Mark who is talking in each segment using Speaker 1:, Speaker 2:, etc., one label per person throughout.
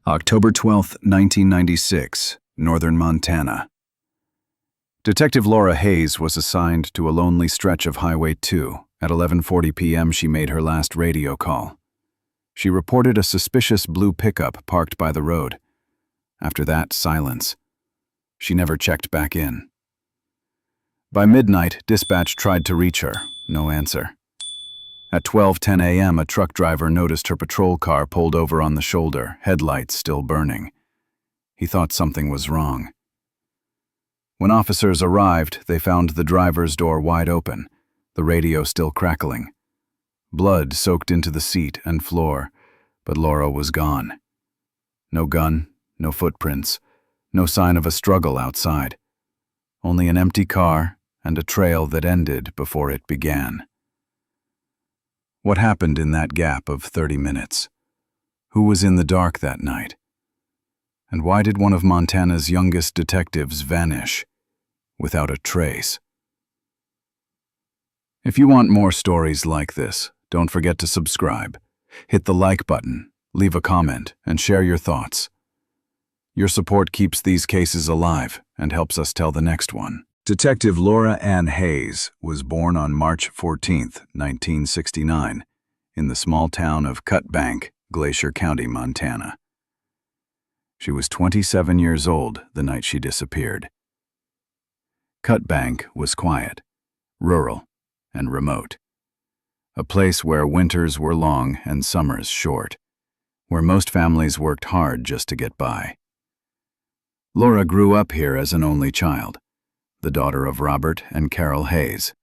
Speaker 1: October 12, 1996, northern Montana. Detective Laura Hayes was assigned to a lonely stretch of Highway 2. At 11:40 p.m., she made her last radio call. She reported a suspicious blue pickup parked by the road. After that, silence. She never checked back in. By midnight, dispatch tried to reach her. No answer. At 12:10 a.m., a truck driver noticed her patrol car pulled over on the shoulder, headlights still burning. He thought something was wrong. When officers arrived, they found the driver's door wide open, the radio still crackling. Blood soaked into the seat and floor, but Laura was gone. No gun, no footprints, no sign of a struggle outside. Only an empty car and a trail that ended before it began. What happened in that gap of 30 minutes? Who was in the dark that night? And why did one of Montana's youngest detectives vanish without a trace? If you want more stories like this, don't forget to subscribe. Hit the like button, leave a comment, and share your thoughts. Your support keeps these cases alive and helps us tell the next one. Detective Laura Ann Hayes was born on March 14, 1969, in the small town of Cut Bank, Glacier County, Montana. She was 27 years old the night she disappeared. Cut Bank was quiet, rural, and remote. A place where winters were long and summers short, where most families worked hard just to get by. Laura grew up here as an only child, the daughter of Robert and Carol Hayes.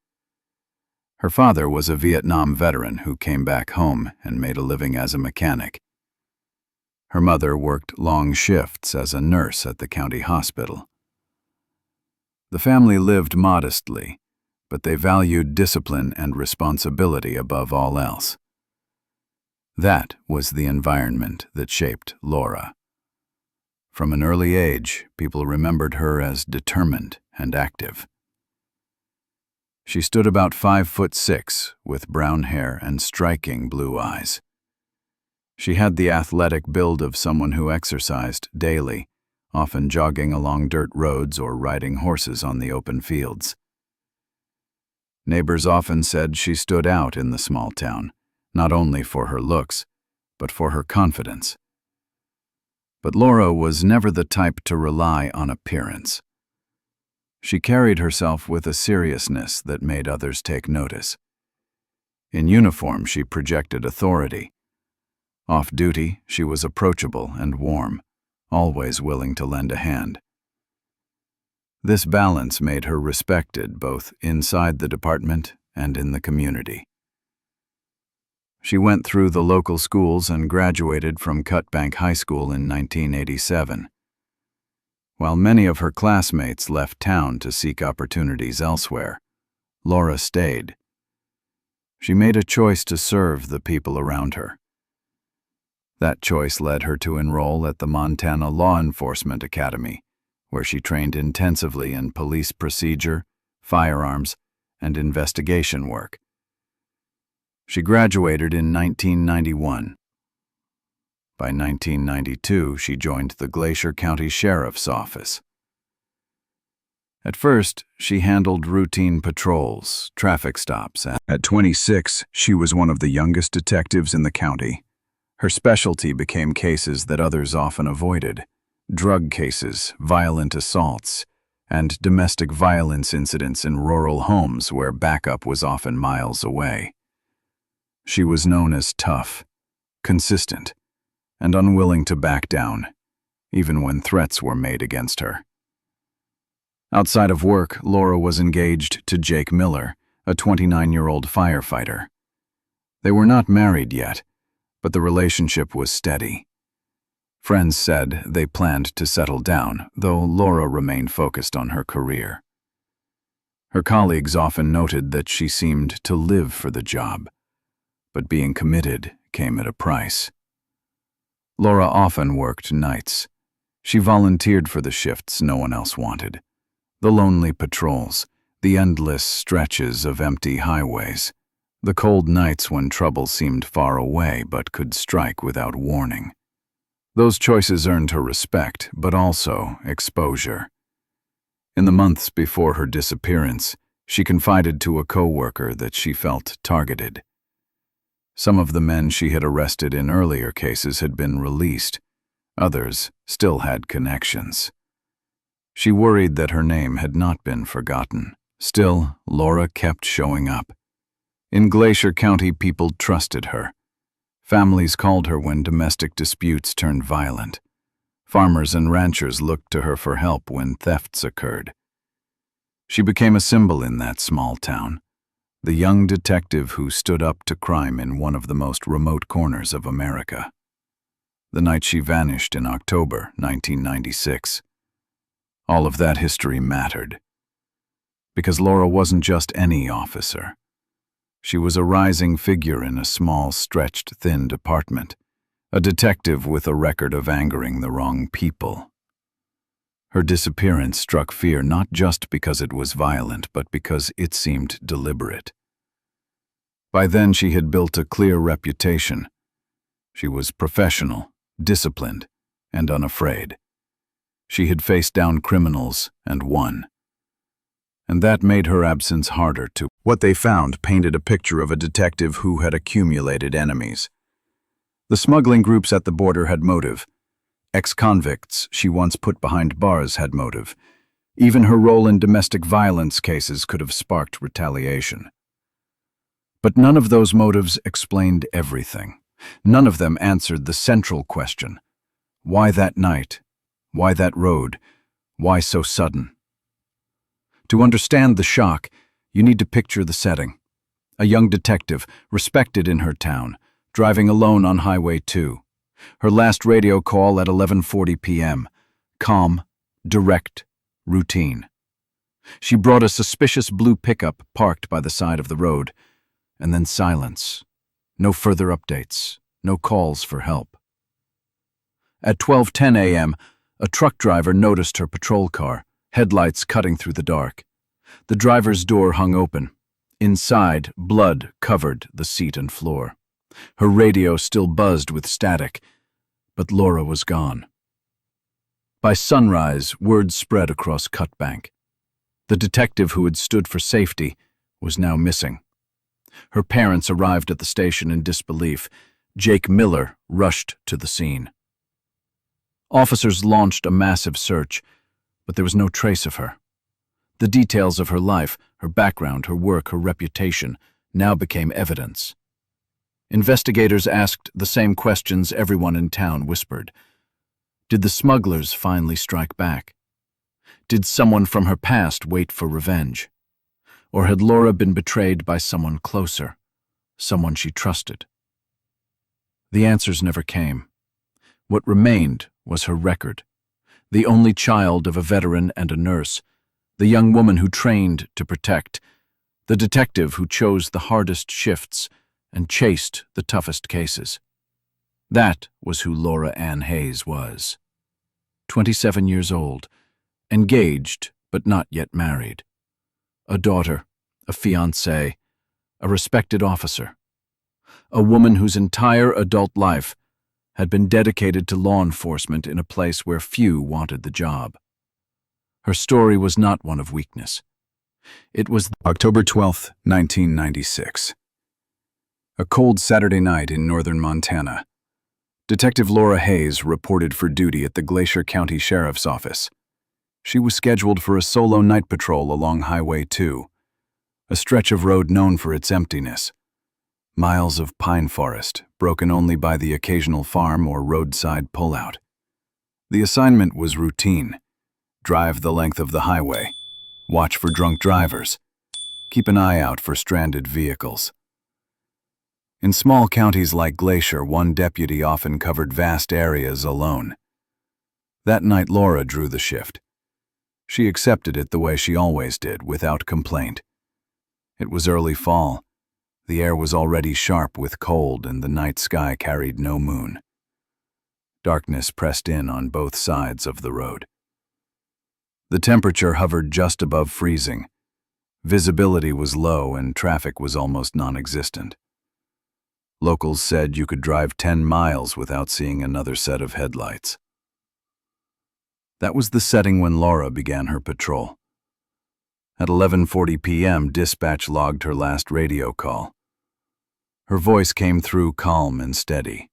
Speaker 1: Her father was a Vietnam veteran who came back home and made a living as a mechanic. Her mother worked long shifts as a nurse at the county hospital. The family lived modestly, but they valued discipline and responsibility above all else. That was the environment that shaped Laura. From an early age, people remembered her as determined and active. She stood about 5'6", with brown hair and striking blue eyes. She had the athletic build of someone who exercised daily, often jogging along dirt roads or riding horses on the open fields. Neighbors often said she stood out in the small town, not only for her looks, but for her confidence. But Laura was never the type to rely on appearance. She carried herself with a seriousness that made others take notice. In uniform, she projected authority. Off-duty, she was approachable and warm, always willing to lend a hand. This balance made her respected both inside the department and in the community. She went through the local schools and graduated from Cut Bank High School in 1987. While many of her classmates left town to seek opportunities elsewhere, Laura stayed. She made a choice to serve the people around her. That choice led her to enroll at the Montana Law Enforcement Academy, where she trained intensively in police procedure, firearms, and investigation work. She graduated in 1991. By 1992, she joined the Glacier County Sheriff's Office. At first, she handled routine patrols, traffic stops. At 26, she was one of the youngest detectives in the county. Her specialty became cases that others often avoided: drug cases, violent assaults, and domestic violence incidents in rural homes where backup was often miles away. She was known as tough, consistent, and unwilling to back down, even when threats were made against her. Outside of work, Laura was engaged to Jake Miller, a 29-year-old firefighter. They were not married yet, but the relationship was steady. Friends said they planned to settle down, though Laura remained focused on her career. Her colleagues often noted that she seemed to live for the job, but being committed came at a price. Laura often worked nights. She volunteered for the shifts no one else wanted. The lonely patrols, the endless stretches of empty highways, the cold nights when trouble seemed far away but could strike without warning. Those choices earned her respect, but also exposure. In the months before her disappearance, she confided to a co-worker that she felt targeted. Some of the men she had arrested in earlier cases had been released. Others still had connections. She worried that her name had not been forgotten. Still, Laura kept showing up. In Glacier County, people trusted her. Families called her when domestic disputes turned violent. Farmers and ranchers looked to her for help when thefts occurred. She became a symbol in that small town, the young detective who stood up to crime in one of the most remote corners of America. The night she vanished in October 1996. All of that history mattered. Because Laura wasn't just any officer. She was a rising figure in a small, stretched, thin department, a detective with a record of angering the wrong people. Her disappearance struck fear not just because it was violent, but because it seemed deliberate. By then she had built a clear reputation. She was professional, disciplined, and unafraid. She had faced down criminals and won. And that made her absence harder to. What they found painted a picture of a detective who had accumulated enemies. The smuggling groups at the border had motive. Ex-convicts she once put behind bars had motive. Even her role in domestic violence cases could have sparked retaliation. But none of those motives explained everything. None of them answered the central question. Why that night? Why that road? Why so sudden? To understand the shock, you need to picture the setting. A young detective, respected in her town, driving alone on Highway 2. Her last radio call at 11:40 p.m. Calm, direct, routine. She brought a suspicious blue pickup parked by the side of the road, and then silence. No further updates, no calls for help. At 12:10 a.m., a truck driver noticed her patrol car, headlights cutting through the dark. The driver's door hung open. Inside, blood covered the seat and floor. Her radio still buzzed with static, but Laura was gone. By sunrise, word spread across Cutbank. The detective who had stood for safety was now missing. Her parents arrived at the station in disbelief. Jake Miller rushed to the scene. Officers launched a massive search, but there was no trace of her. The details of her life, her background, her work, her reputation, now became evidence. Investigators asked the same questions everyone in town whispered. Did the smugglers finally strike back? Did someone from her past wait for revenge? Or had Laura been betrayed by someone closer, someone she trusted? The answers never came. What remained was her record. The only child of a veteran and a nurse, the young woman who trained to protect, the detective who chose the hardest shifts and chased the toughest cases. That was who Laura Ann Hayes was. 27 years old, engaged but not yet married. A daughter, a fiancée, a respected officer. A woman whose entire adult life had been dedicated to law enforcement in a place where few wanted the job. Her story was not one of weakness. It was October 12, 1996. A cold Saturday night in northern Montana. Detective Laura Hayes reported for duty at the Glacier County Sheriff's Office. She was scheduled for a solo night patrol along Highway 2, a stretch of road known for its emptiness. Miles of pine forest, broken only by the occasional farm or roadside pullout. The assignment was routine. Drive the length of the highway. Watch for drunk drivers. Keep an eye out for stranded vehicles. In small counties like Glacier, one deputy often covered vast areas alone. That night, Laura drew the shift. She accepted it the way she always did, without complaint. It was early fall. The air was already sharp with cold, and the night sky carried no moon. Darkness pressed in on both sides of the road. The temperature hovered just above freezing. Visibility was low and traffic was almost non-existent. Locals said you could drive 10 miles without seeing another set of headlights. That was the setting when Laura began her patrol. At 11:40 p.m., dispatch logged her last radio call. Her voice came through calm and steady.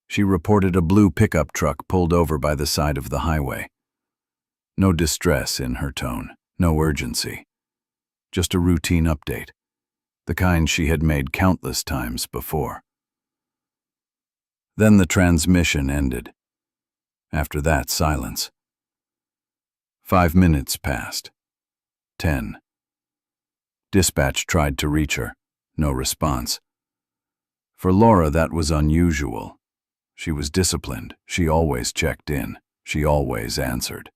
Speaker 1: She reported a blue pickup truck pulled over by the side of the highway. No distress in her tone, no urgency. Just a routine update, the kind she had made countless times before. Then the transmission ended. After that, silence. 5 minutes passed. 10. Dispatch tried to reach her. No response. For Laura, that was unusual. She was disciplined. She always checked in. She always answered.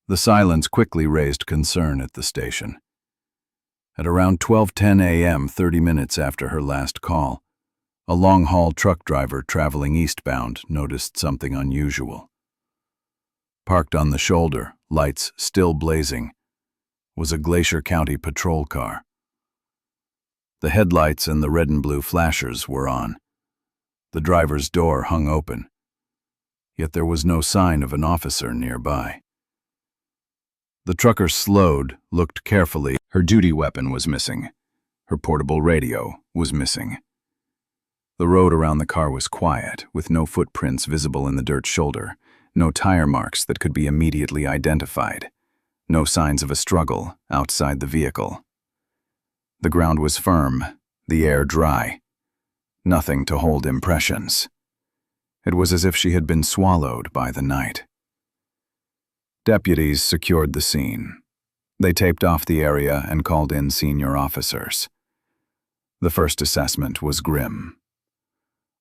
Speaker 1: The silence quickly raised concern at the station. At around 12:10 a.m., 30 minutes after her last call, a long-haul truck driver traveling eastbound noticed something unusual. Parked on the shoulder, lights still blazing, was a Glacier County patrol car. The headlights and the red and blue flashers were on. The driver's door hung open. Yet there was no sign of an officer nearby. The trucker slowed, looked carefully. Her duty weapon was missing. Her portable radio was missing. The road around the car was quiet, with no footprints visible in the dirt shoulder, no tire marks that could be immediately identified, no signs of a struggle outside the vehicle. The ground was firm, the air dry. Nothing to hold impressions. It was as if she had been swallowed by the night. Deputies secured the scene. They taped off the area and called in senior officers. The first assessment was grim.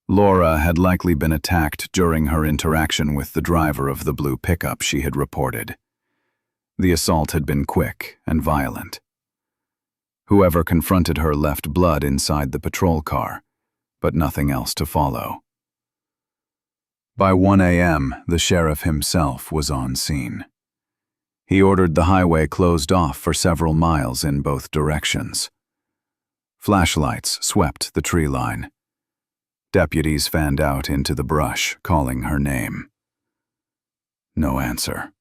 Speaker 1: Laura had likely been attacked during her interaction with the driver of the blue pickup she had reported. The assault had been quick and violent. Whoever confronted her left blood inside the patrol car, but nothing else to follow. By 1 a.m., the sheriff himself was on scene. He ordered the highway closed off for several miles in both directions. Flashlights swept the tree line. Deputies fanned out into the brush, calling her name. No answer.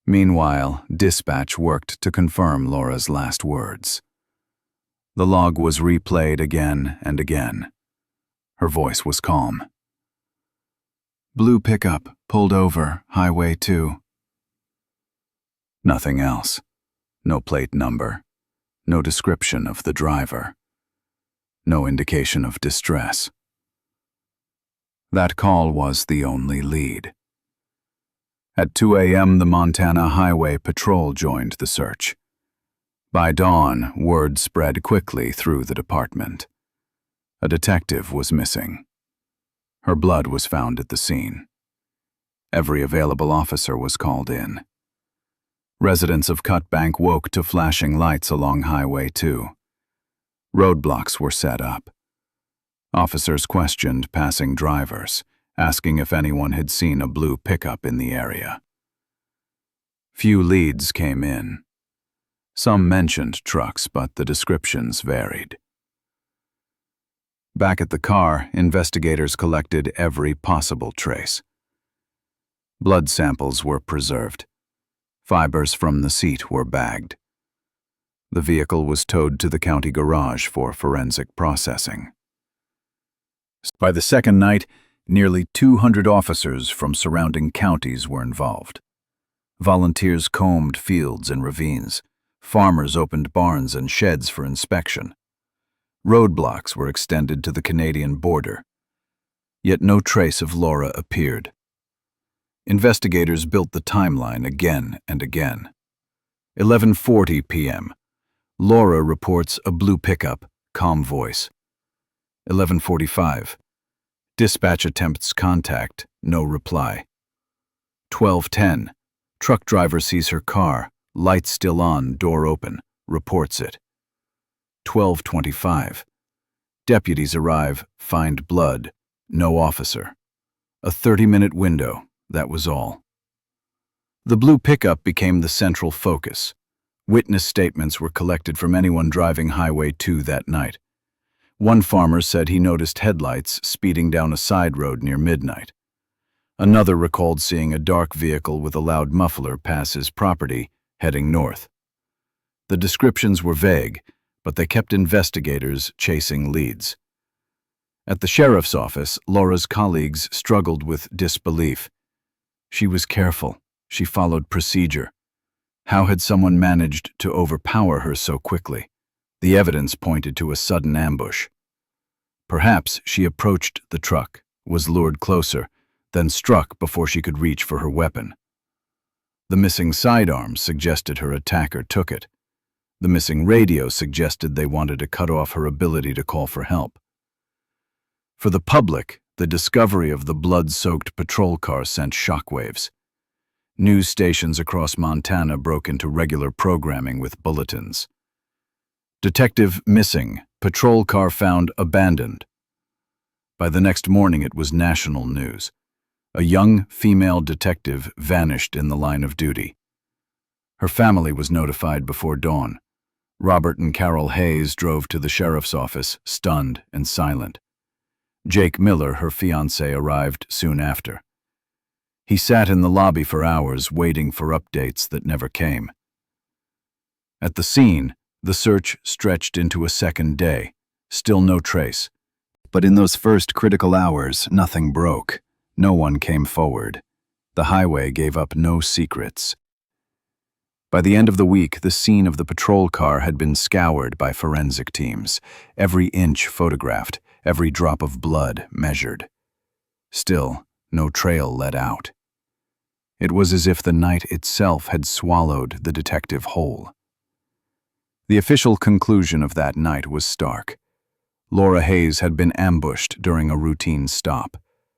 Speaker 1: Meanwhile, dispatch worked to confirm Laura's last words. The log was replayed again and again. Her voice was calm. Blue pickup, pulled over, Highway 2. Nothing else. No plate number. No description of the driver. No indication of distress. That call was the only lead. At 2 a.m., the Montana Highway Patrol joined the search. By dawn, word spread quickly through the department. A detective was missing. Her blood was found at the scene. Every available officer was called in. Residents of Cutbank woke to flashing lights along Highway 2. Roadblocks were set up. Officers questioned passing drivers, asking if anyone had seen a blue pickup in the area. Few leads came in. Some mentioned trucks, but the descriptions varied. Back at the car, investigators collected every possible trace. Blood samples were preserved. Fibers from the seat were bagged. The vehicle was towed to the county garage for forensic processing. By the second night, nearly 200 officers from surrounding counties were involved. Volunteers combed fields and ravines. Farmers opened barns and sheds for inspection. Roadblocks were extended to the Canadian border. Yet no trace of Laura appeared. Investigators built the timeline again and again. 11:40 p.m. Laura reports a blue pickup, calm voice. 11:45. Dispatch attempts contact, no reply. 12:10. Truck driver sees her car, lights still on, door open, reports it. 12:25. Deputies arrive, find blood, no officer. A 30-minute window, that was all. The blue pickup became the central focus. Witness statements were collected from anyone driving Highway 2 that night. One farmer said he noticed headlights speeding down a side road near midnight. Another recalled seeing a dark vehicle with a loud muffler pass his property, heading north. The descriptions were vague, but they kept investigators chasing leads. At the sheriff's office, Laura's colleagues struggled with disbelief. She was careful. She followed procedure. How had someone managed to overpower her so quickly? The evidence pointed to a sudden ambush. Perhaps she approached the truck, was lured closer, then struck before she could reach for her weapon. The missing sidearm suggested her attacker took it. The missing radio suggested they wanted to cut off her ability to call for help. For the public, the discovery of the blood-soaked patrol car sent shockwaves. News stations across Montana broke into regular programming with bulletins. Detective missing, patrol car found abandoned. By the next morning it was national news. A young female detective vanished in the line of duty. Her family was notified before dawn. Robert and Carol Hayes drove to the sheriff's office, stunned and silent. Jake Miller, her fiancé, arrived soon after. He sat in the lobby for hours, waiting for updates that never came. At the scene, the search stretched into a second day. Still no trace. But in those first critical hours, nothing broke. No one came forward. The highway gave up no secrets. By the end of the week, the scene of the patrol car had been scoured by forensic teams, every inch photographed, every drop of blood measured. Still, no trail led out. It was as if the night itself had swallowed the detective whole. The official conclusion of that night was stark. Laura Hayes had been ambushed during a routine stop.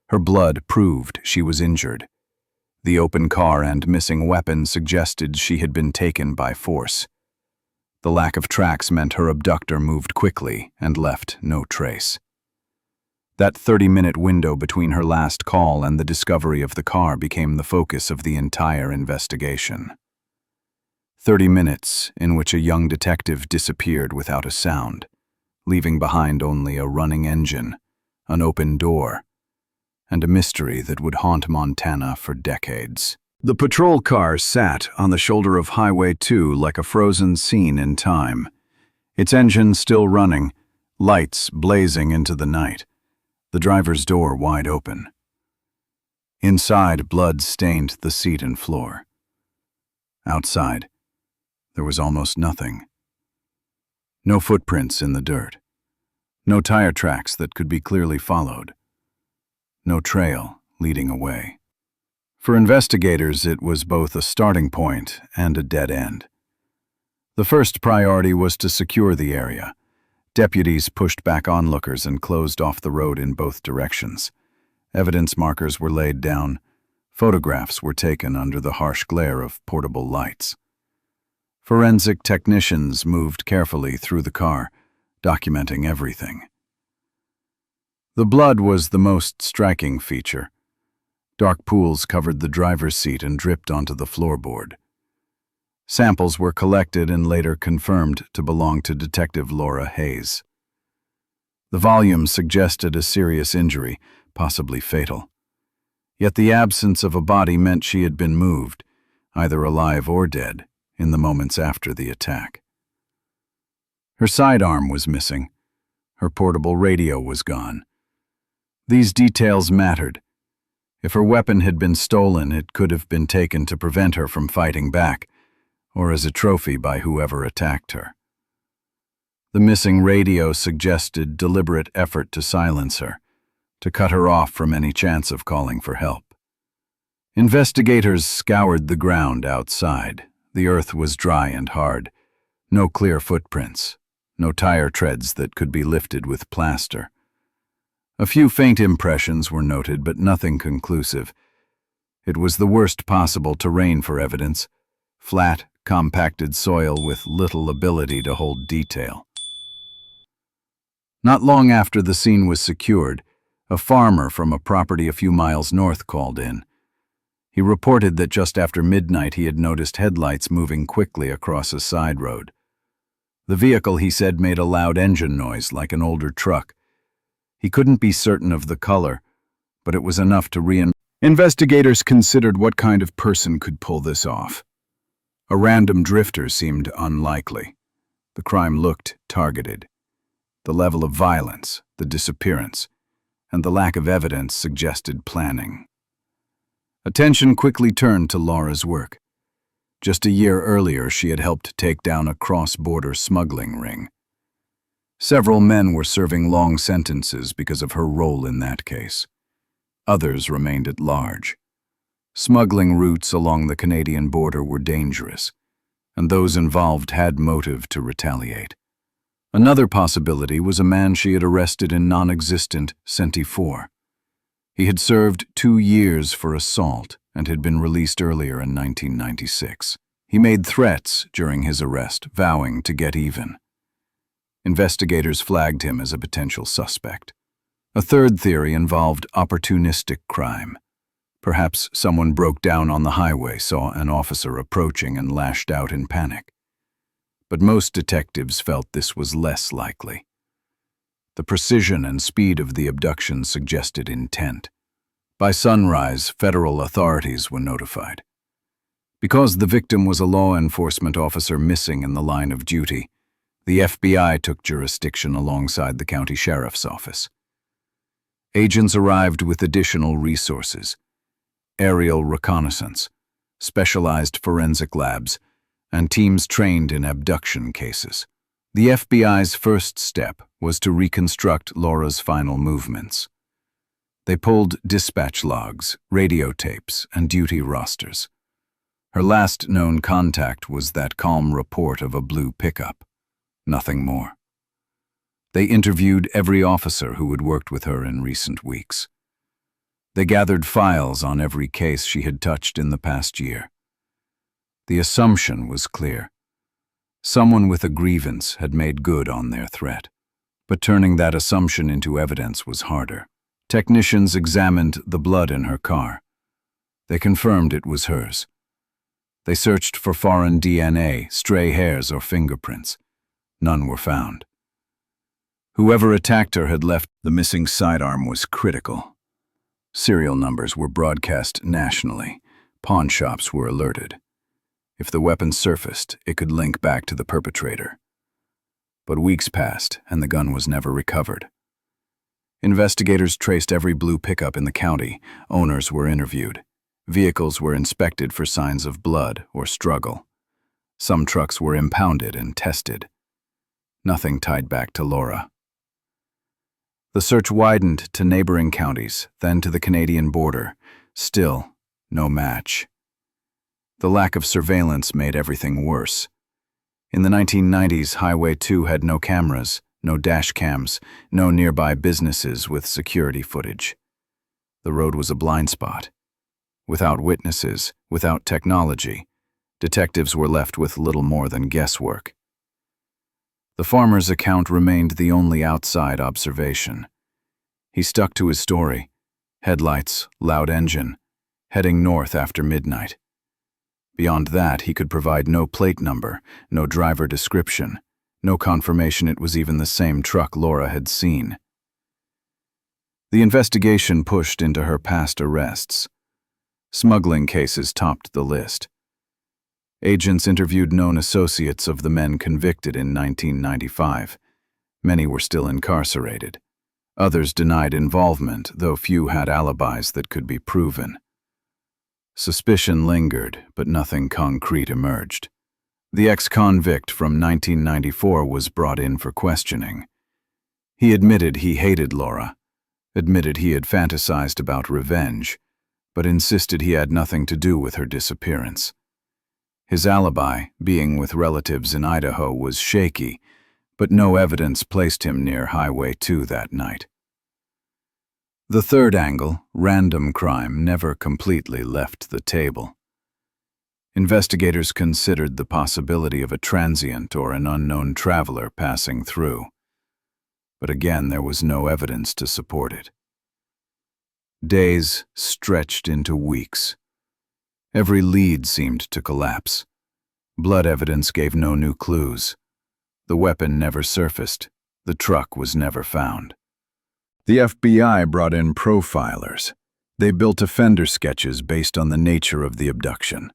Speaker 1: Her blood proved she was injured. The open car and missing weapon suggested she had been taken by force. The lack of tracks meant her abductor moved quickly and left no trace. That 30-minute window between her last call and the discovery of the car became the focus of the entire investigation. 30 minutes in which a young detective disappeared without a sound, leaving behind only a running engine, an open door, and a mystery that would haunt Montana for decades. The patrol car sat on the shoulder of Highway 2 like a frozen scene in time, its engine still running, lights blazing into the night, the driver's door wide open. Inside, blood stained the seat and floor. Outside, there was almost nothing. No footprints in the dirt. No tire tracks that could be clearly followed. No trail leading away. For investigators, it was both a starting point and a dead end. The first priority was to secure the area. Deputies pushed back onlookers and closed off the road in both directions. Evidence markers were laid down. Photographs were taken under the harsh glare of portable lights. Forensic technicians moved carefully through the car, documenting everything. The blood was the most striking feature. Dark pools covered the driver's seat and dripped onto the floorboard. Samples were collected and later confirmed to belong to Detective Laura Hayes. The volume suggested a serious injury, possibly fatal. Yet the absence of a body meant she had been moved, either alive or dead, in the moments after the attack. Her sidearm was missing. Her portable radio was gone. These details mattered. If her weapon had been stolen, it could have been taken to prevent her from fighting back, or as a trophy by whoever attacked her. The missing radio suggested deliberate effort to silence her, to cut her off from any chance of calling for help. Investigators scoured the ground outside. The earth was dry and hard. No clear footprints. No tire treads that could be lifted with plaster. A few faint impressions were noted, but nothing conclusive. It was the worst possible terrain for evidence. Flat, compacted soil with little ability to hold detail. Not long after the scene was secured, a farmer from a property a few miles north called in. He reported that just after midnight he had noticed headlights moving quickly across a side road. The vehicle, he said, made a loud engine noise like an older truck. He couldn't be certain of the color, but it was enough to Investigators considered what kind of person could pull this off. A random drifter seemed unlikely. The crime looked targeted. The level of violence, the disappearance, and the lack of evidence suggested planning. Attention quickly turned to Laura's work. Just a year earlier, she had helped take down a cross-border smuggling ring. Several men were serving long sentences because of her role in that case. Others remained at large. Smuggling routes along the Canadian border were dangerous, and those involved had motive to retaliate. Another possibility was a man she had arrested in non-existent Centi-4. He had served 2 years for assault and had been released earlier in 1996. He made threats during his arrest, vowing to get even. Investigators flagged him as a potential suspect. A third theory involved opportunistic crime. Perhaps someone broke down on the highway, saw an officer approaching, and lashed out in panic. But most detectives felt this was less likely. The precision and speed of the abduction suggested intent. By sunrise, federal authorities were notified. Because the victim was a law enforcement officer missing in the line of duty, the FBI took jurisdiction alongside the county sheriff's office. Agents arrived with additional resources: aerial reconnaissance, specialized forensic labs, and teams trained in abduction cases. The FBI's first step was to reconstruct Laura's final movements. They pulled dispatch logs, radio tapes, and duty rosters. Her last known contact was that calm report of a blue pickup. Nothing more. They interviewed every officer who had worked with her in recent weeks. They gathered files on every case she had touched in the past year. The assumption was clear. Someone with a grievance had made good on their threat. But turning that assumption into evidence was harder. Technicians examined the blood in her car. They confirmed it was hers. They searched for foreign DNA, stray hairs, or fingerprints. None were found. Whoever attacked her had left. The missing sidearm was critical. Serial numbers were broadcast nationally. Pawn shops were alerted. If the weapon surfaced, it could link back to the perpetrator. But weeks passed, and the gun was never recovered. Investigators traced every blue pickup in the county. Owners were interviewed. Vehicles were inspected for signs of blood or struggle. Some trucks were impounded and tested. Nothing tied back to Laura. The search widened to neighboring counties, then to the Canadian border. Still, no match. The lack of surveillance made everything worse. In the 1990s, Highway 2 had no cameras, no dash cams, no nearby businesses with security footage. The road was a blind spot. Without witnesses, without technology, detectives were left with little more than guesswork. The farmer's account remained the only outside observation. He stuck to his story: headlights, loud engine, heading north after midnight. Beyond that, he could provide no plate number, no driver description, no confirmation it was even the same truck Laura had seen. The investigation pushed into her past arrests. Smuggling cases topped the list. Agents interviewed known associates of the men convicted in 1995. Many were still incarcerated. Others denied involvement, though few had alibis that could be proven. Suspicion lingered, but nothing concrete emerged. The ex-convict from 1994 was brought in for questioning. He admitted he hated Laura, admitted he had fantasized about revenge, but insisted he had nothing to do with her disappearance. His alibi, being with relatives in Idaho, was shaky, but no evidence placed him near Highway 2 that night. The third angle, random crime, never completely left the table. Investigators considered the possibility of a transient or an unknown traveler passing through. But again, there was no evidence to support it. Days stretched into weeks. Every lead seemed to collapse. Blood evidence gave no new clues. The weapon never surfaced. The truck was never found. The FBI brought in profilers. They built offender sketches based on the nature of the abduction.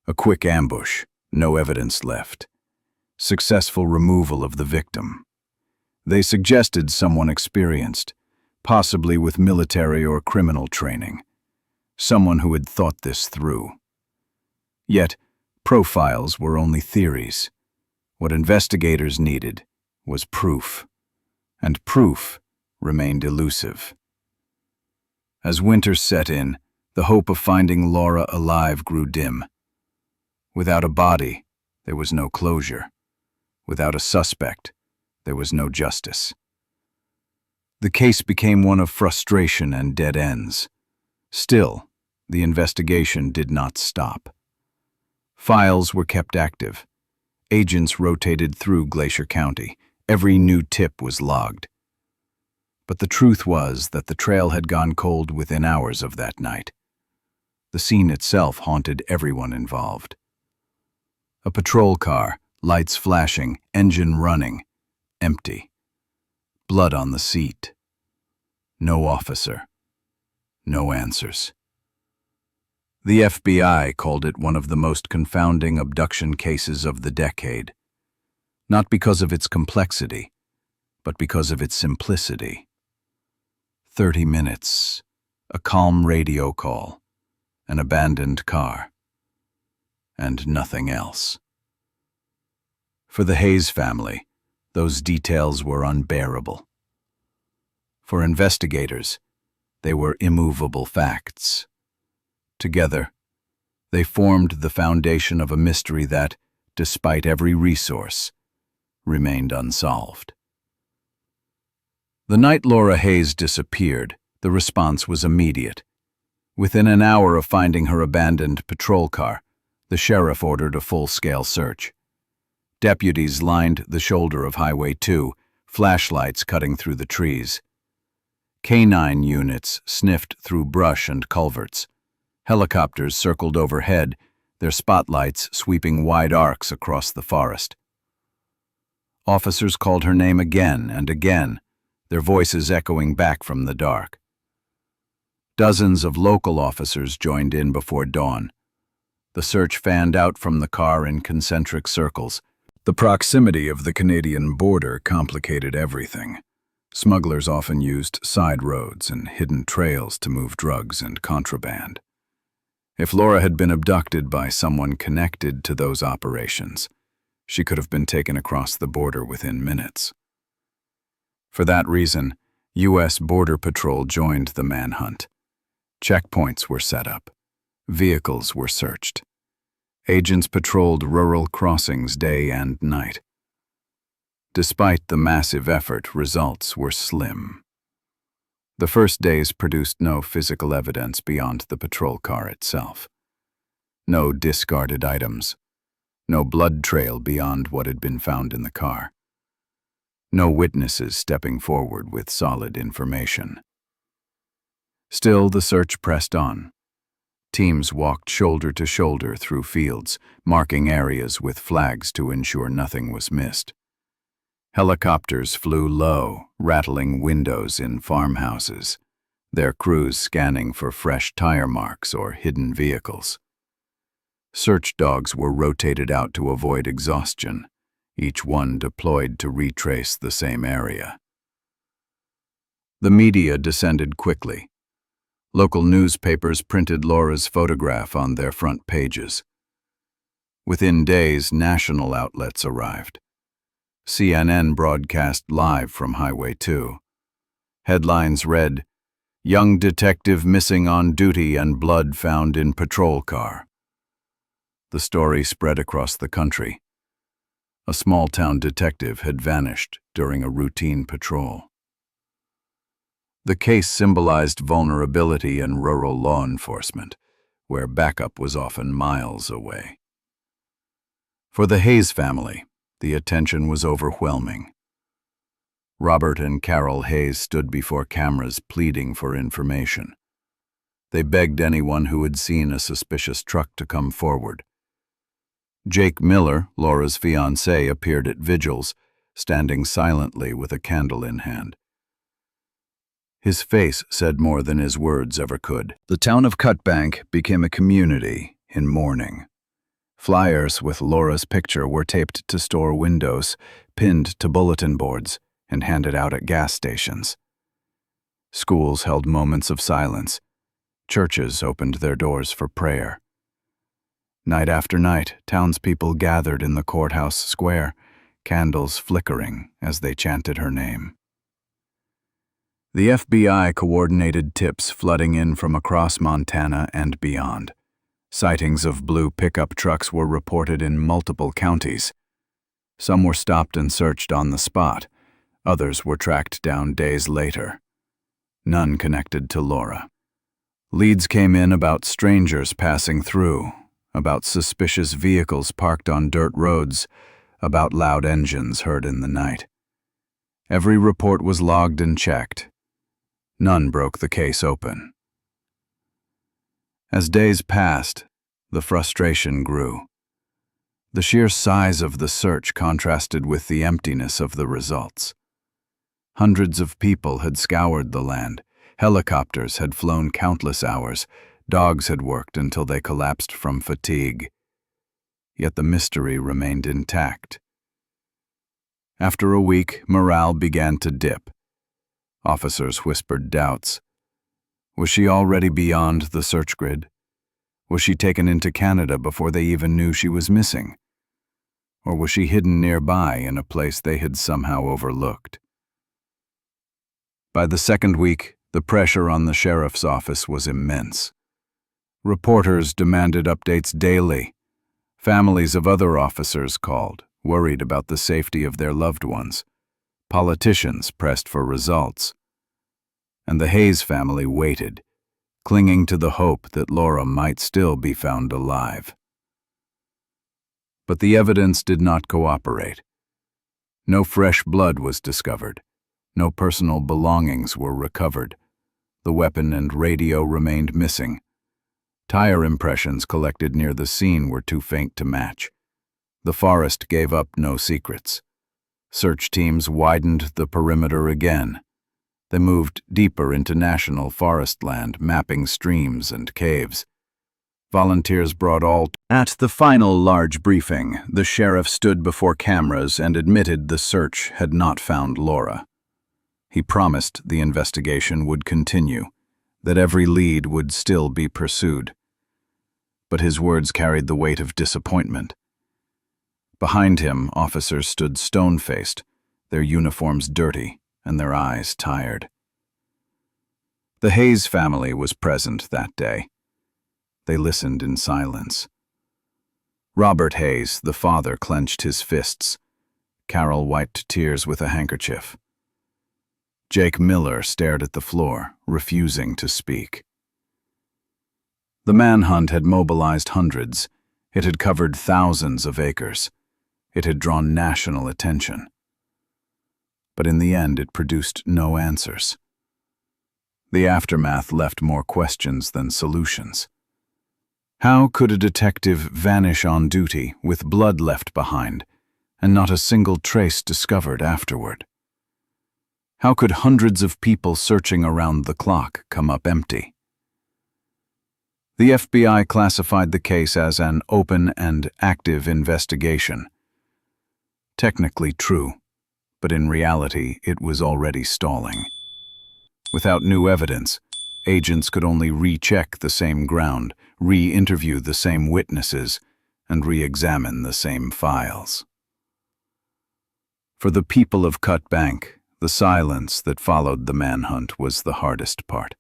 Speaker 1: A quick ambush, no evidence left. Successful removal of the victim. They suggested someone experienced, possibly with military or criminal training. Someone who had thought this through. Yet, profiles were only theories. What investigators needed was proof. And proof remained elusive. As winter set in, the hope of finding Laura alive grew dim. Without a body, there was no closure. Without a suspect, there was no justice. The case became one of frustration and dead ends. Still, the investigation did not stop. Files were kept active. Agents rotated through Glacier County. Every new tip was logged. But the truth was that the trail had gone cold within hours of that night. The scene itself haunted everyone involved. A patrol car, lights flashing, engine running, empty. Blood on the seat. No officer. No answers. The FBI called it one of the most confounding abduction cases of the decade. Not because of its complexity, but because of its simplicity. 30 minutes, a calm radio call, an abandoned car, and nothing else. For the Hayes family, those details were unbearable. For investigators, they were immovable facts. Together, they formed the foundation of a mystery that, despite every resource, remained unsolved. The night Laura Hayes disappeared, the response was immediate. Within an hour of finding her abandoned patrol car, the sheriff ordered a full-scale search. Deputies lined the shoulder of Highway 2, flashlights cutting through the trees. Canine units sniffed through brush and culverts. Helicopters circled overhead, their spotlights sweeping wide arcs across the forest. Officers called her name again and again, their voices echoing back from the dark. Dozens of local officers joined in before dawn. The search fanned out from the car in concentric circles. The proximity of the Canadian border complicated everything. Smugglers often used side roads and hidden trails to move drugs and contraband. If Laura had been abducted by someone connected to those operations, she could have been taken across the border within minutes. For that reason, U.S. Border Patrol joined the manhunt. Checkpoints were set up. Vehicles were searched. Agents patrolled rural crossings day and night. Despite the massive effort, results were slim. The first days produced no physical evidence beyond the patrol car itself. No discarded items. No blood trail beyond what had been found in the car. No witnesses stepping forward with solid information. Still, the search pressed on. Teams walked shoulder to shoulder through fields, marking areas with flags to ensure nothing was missed. Helicopters flew low, rattling windows in farmhouses, their crews scanning for fresh tire marks or hidden vehicles. Search dogs were rotated out to avoid exhaustion, each one deployed to retrace the same area. The media descended quickly. Local newspapers printed Laura's photograph on their front pages. Within days, national outlets arrived. CNN broadcast live from Highway 2. Headlines read, "Young detective missing on duty and blood found in patrol car." The story spread across the country. A small-town detective had vanished during a routine patrol. The case symbolized vulnerability in rural law enforcement, where backup was often miles away. For the Hayes family, the attention was overwhelming. Robert and Carol Hayes stood before cameras pleading for information. They begged anyone who had seen a suspicious truck to come forward. Jake Miller, Laura's fiancé, appeared at vigils, standing silently with a candle in hand. His face said more than his words ever could. The town of Cutbank became a community in mourning. Flyers with Laura's picture were taped to store windows, pinned to bulletin boards, and handed out at gas stations. Schools held moments of silence. Churches opened their doors for prayer. Night after night, townspeople gathered in the courthouse square, candles flickering as they chanted her name. The FBI coordinated tips flooding in from across Montana and beyond. Sightings of blue pickup trucks were reported in multiple counties. Some were stopped and searched on the spot. Others were tracked down days later. None connected to Laura. Leads came in about strangers passing through, about suspicious vehicles parked on dirt roads, about loud engines heard in the night. Every report was logged and checked. None broke the case open. As days passed, the frustration grew. The sheer size of the search contrasted with the emptiness of the results. Hundreds of people had scoured the land. Helicopters had flown countless hours. Dogs had worked until they collapsed from fatigue. Yet the mystery remained intact. After a week, morale began to dip. Officers whispered doubts. Was she already beyond the search grid? Was she taken into Canada before they even knew she was missing? Or was she hidden nearby in a place they had somehow overlooked? By the second week, the pressure on the sheriff's office was immense. Reporters demanded updates daily. Families of other officers called, worried about the safety of their loved ones. Politicians pressed for results. And the Hayes family waited, clinging to the hope that Laura might still be found alive. But the evidence did not cooperate. No fresh blood was discovered. No personal belongings were recovered. The weapon and radio remained missing. Tire impressions collected near the scene were too faint to match. The forest gave up no secrets. Search teams widened the perimeter again. They moved deeper into national forest land, mapping streams and caves. Volunteers brought all. At the final large briefing, the sheriff stood before cameras and admitted the search had not found Laura. He promised the investigation would continue, that every lead would still be pursued. But his words carried the weight of disappointment. Behind him, officers stood stone-faced, their uniforms dirty and their eyes tired. The Hayes family was present that day. They listened in silence. Robert Hayes, the father, clenched his fists. Carol wiped tears with a handkerchief. Jake Miller stared at the floor, refusing to speak. The manhunt had mobilized hundreds. It had covered thousands of acres. It had drawn national attention. But in the end, it produced no answers. The aftermath left more questions than solutions. How could a detective vanish on duty with blood left behind, and not a single trace discovered afterward? How could hundreds of people searching around the clock come up empty? The FBI classified the case as an open and active investigation. Technically true, but in reality it was already stalling. Without new evidence, agents could only recheck the same ground, re-interview the same witnesses, and re-examine the same files. For the people of Cutbank, the silence that followed the manhunt was the hardest part.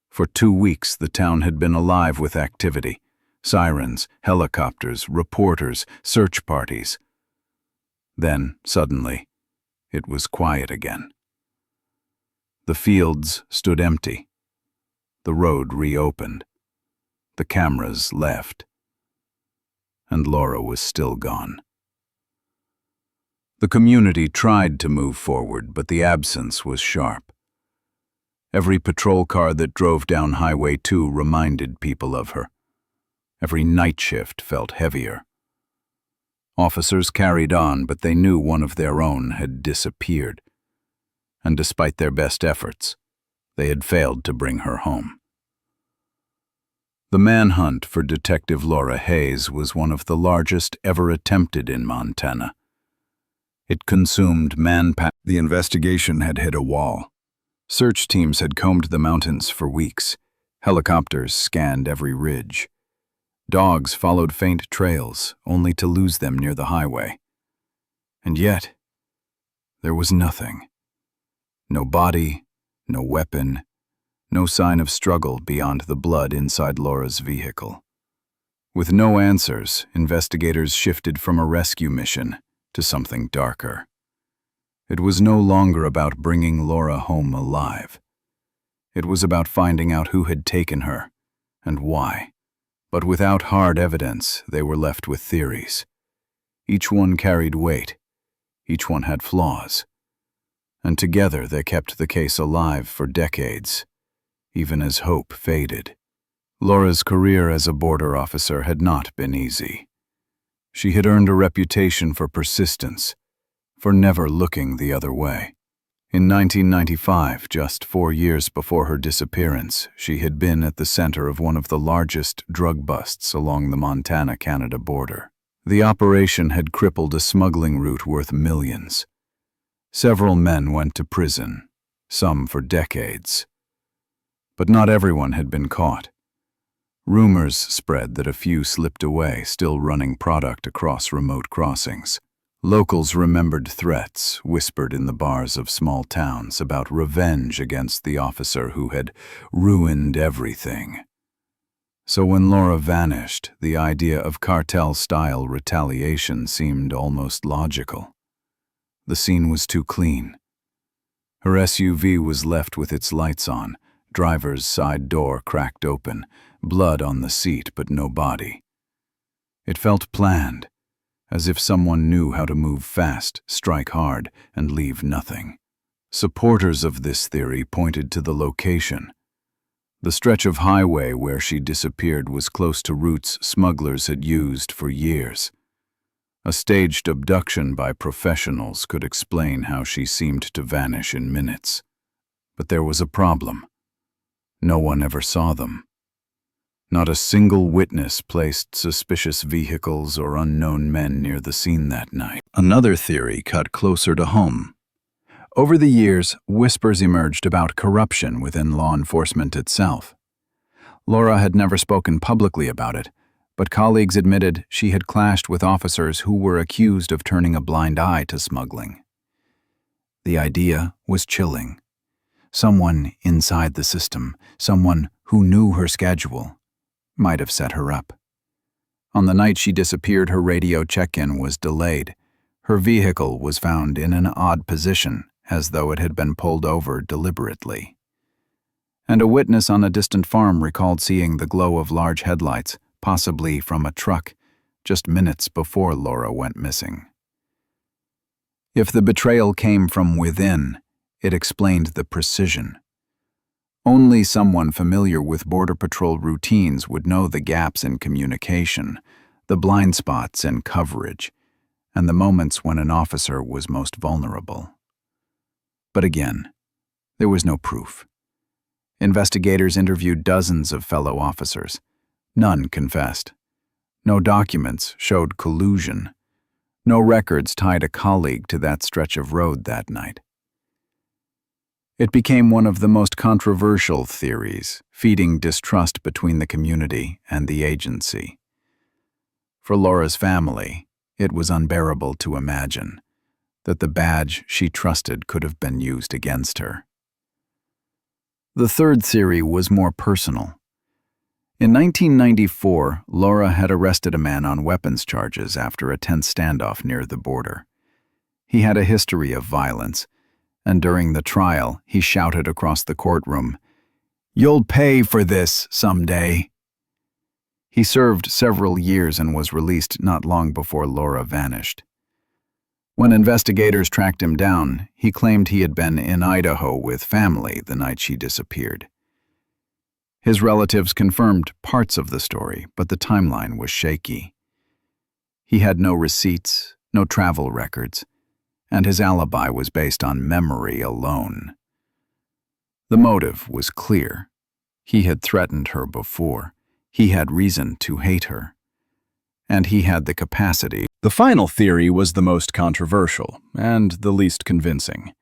Speaker 1: For 2 weeks, the town had been alive with activity. Sirens, helicopters, reporters, search parties. Then, suddenly, it was quiet again. The fields stood empty. The road reopened. The cameras left. And Laura was still gone. The community tried to move forward, but the absence was sharp. Every patrol car that drove down Highway 2 reminded people of her. Every night shift felt heavier. Officers carried on, but they knew one of their own had disappeared. And despite their best efforts, they had failed to bring her home. The manhunt for Detective Laura Hayes was one of the largest ever attempted in Montana. It consumed manpower. The investigation had hit a wall. Search teams had combed the mountains for weeks. Helicopters scanned every ridge. Dogs followed faint trails, only to lose them near the highway. And yet, there was nothing. No body, no weapon, no sign of struggle beyond the blood inside Laura's vehicle. With no answers, investigators shifted from a rescue mission to something darker. It was no longer about bringing Laura home alive. It was about finding out who had taken her and why. But without hard evidence, they were left with theories. Each one carried weight. Each one had flaws. And together they kept the case alive for decades, even as hope faded. Laura's career as a border officer had not been easy. She had earned a reputation for persistence, for never looking the other way. In 1995, just 4 years before her disappearance, she had been at the center of one of the largest drug busts along the Montana-Canada border. The operation had crippled a smuggling route worth millions. Several men went to prison, some for decades. But not everyone had been caught. Rumors spread that a few slipped away, still running product across remote crossings. Locals remembered threats whispered in the bars of small towns about revenge against the officer who had ruined everything. So when Laura vanished, the idea of cartel-style retaliation seemed almost logical. The scene was too clean. Her SUV was left with its lights on, driver's side door cracked open, blood on the seat but no body. It felt planned, as if someone knew how to move fast, strike hard, and leave nothing. Supporters of this theory pointed to the location. The stretch of highway where she disappeared was close to routes smugglers had used for years. A staged abduction by professionals could explain how she seemed to vanish in minutes. But there was a problem. No one ever saw them. Not a single witness placed suspicious vehicles or unknown men near the scene that night. Another theory cut closer to home. Over the years, whispers emerged about corruption within law enforcement itself. Laura had never spoken publicly about it, but colleagues admitted she had clashed with officers who were accused of turning a blind eye to smuggling. The idea was chilling. Someone inside the system, someone who knew her schedule, might have set her up. On the night she disappeared, her radio check-in was delayed. Her vehicle was found in an odd position, as though it had been pulled over deliberately. And a witness on a distant farm recalled seeing the glow of large headlights, possibly from a truck, just minutes before Laura went missing. If the betrayal came from within, it explained the precision. Only someone familiar with Border Patrol routines would know the gaps in communication, the blind spots in coverage, and the moments when an officer was most vulnerable. But again, there was no proof. Investigators interviewed dozens of fellow officers. None confessed. No documents showed collusion. No records tied a colleague to that stretch of road that night. It became one of the most controversial theories, feeding distrust between the community and the agency. For Laura's family, it was unbearable to imagine that the badge she trusted could have been used against her. The third theory was more personal. In 1994, Laura had arrested a man on weapons charges after a tense standoff near the border. He had a history of violence, and during the trial, he shouted across the courtroom, "You'll pay for this someday." He served several years and was released not long before Laura vanished. When investigators tracked him down, he claimed he had been in Idaho with family the night she disappeared. His relatives confirmed parts of the story, but the timeline was shaky. He had no receipts, no travel records, and his alibi was based on memory alone. The motive was clear. He had threatened her before. He had reason to hate her. And he had the capacity. The final theory was the most controversial and the least convincing.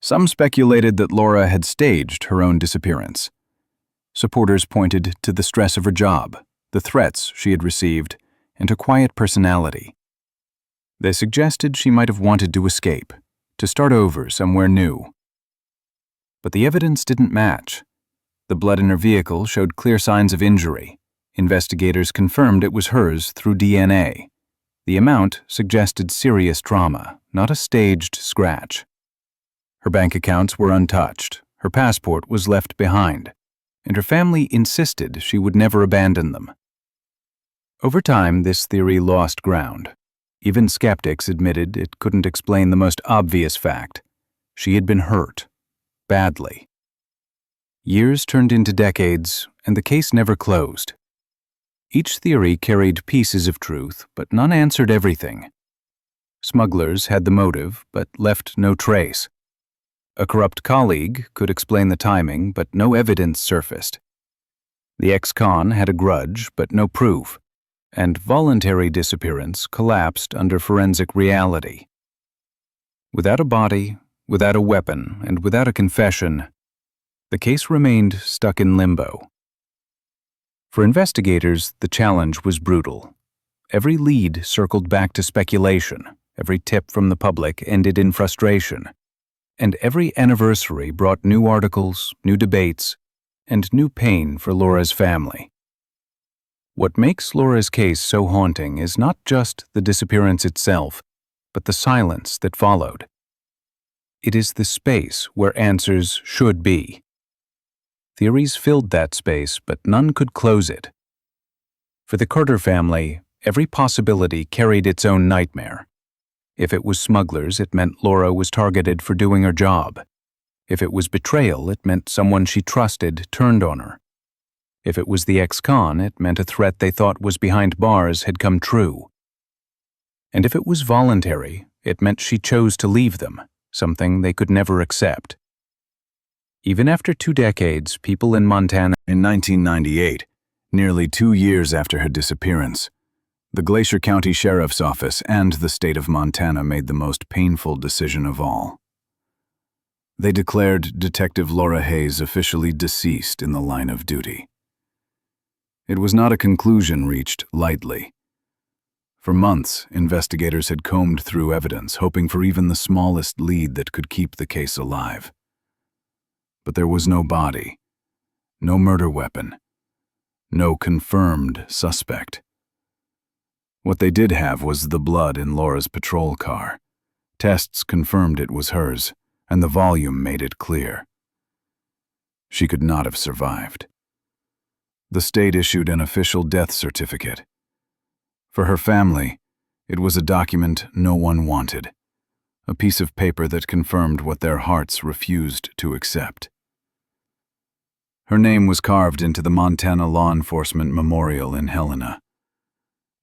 Speaker 1: Some speculated that Laura had staged her own disappearance. Supporters pointed to the stress of her job, the threats she had received, and her quiet personality. They suggested she might have wanted to escape, to start over somewhere new. But the evidence didn't match. The blood in her vehicle showed clear signs of injury. Investigators confirmed it was hers through DNA. The amount suggested serious trauma, not a staged scratch. Her bank accounts were untouched, her passport was left behind, and her family insisted she would never abandon them. Over time, this theory lost ground. Even skeptics admitted it couldn't explain the most obvious fact. She had been hurt, badly. Years turned into decades, and the case never closed. Each theory carried pieces of truth, but none answered everything. Smugglers had the motive, but left no trace. A corrupt colleague could explain the timing, but no evidence surfaced. The ex-con had a grudge, but no proof, and voluntary disappearance collapsed under forensic reality. Without a body, without a weapon, and without a confession, the case remained stuck in limbo. For investigators, the challenge was brutal. Every lead circled back to speculation, every tip from the public ended in frustration, and every anniversary brought new articles, new debates, and new pain for Laura's family. What makes Laura's case so haunting is not just the disappearance itself, but the silence that followed. It is the space where answers should be. Theories filled that space, but none could close it. For the Carter family, every possibility carried its own nightmare. If it was smugglers, it meant Laura was targeted for doing her job. If it was betrayal, it meant someone she trusted turned on her. If it was the ex-con, it meant a threat they thought was behind bars had come true. And if it was voluntary, it meant she chose to leave them, something they could never accept. Even after 2 decades, people in Montana. In 1998, nearly 2 years after her disappearance, the Glacier County Sheriff's Office and the state of Montana made the most painful decision of all. They declared Detective Laura Hayes officially deceased in the line of duty. It was not a conclusion reached lightly. For months, investigators had combed through evidence, hoping for even the smallest lead that could keep the case alive. But there was no body, no murder weapon, no confirmed suspect. What they did have was the blood in Laura's patrol car. Tests confirmed it was hers, and the volume made it clear. She could not have survived. The state issued an official death certificate. For her family, it was a document no one wanted, a piece of paper that confirmed what their hearts refused to accept. Her name was carved into the Montana Law Enforcement Memorial in Helena.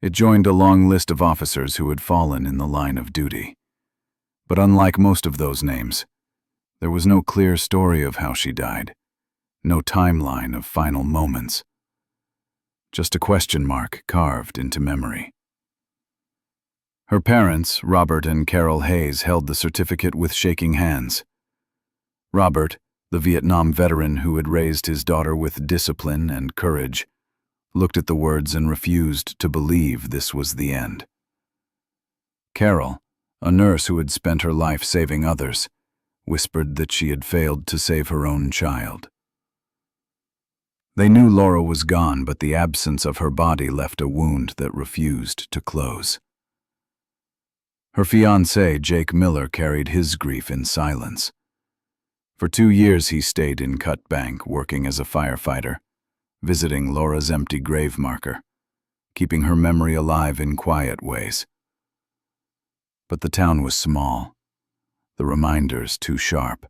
Speaker 1: It joined a long list of officers who had fallen in the line of duty. But unlike most of those names, there was no clear story of how she died, no timeline of final moments. Just a question mark carved into memory. Her parents, Robert and Carol Hayes, held the certificate with shaking hands. Robert, the Vietnam veteran who had raised his daughter with discipline and courage, looked at the words and refused to believe this was the end. Carol, a nurse who had spent her life saving others, whispered that she had failed to save her own child. They knew Laura was gone, but the absence of her body left a wound that refused to close. Her fiancé, Jake Miller, carried his grief in silence. For 2 years he stayed in Cut Bank, working as a firefighter, visiting Laura's empty grave marker, keeping her memory alive in quiet ways. But the town was small, the reminders too sharp.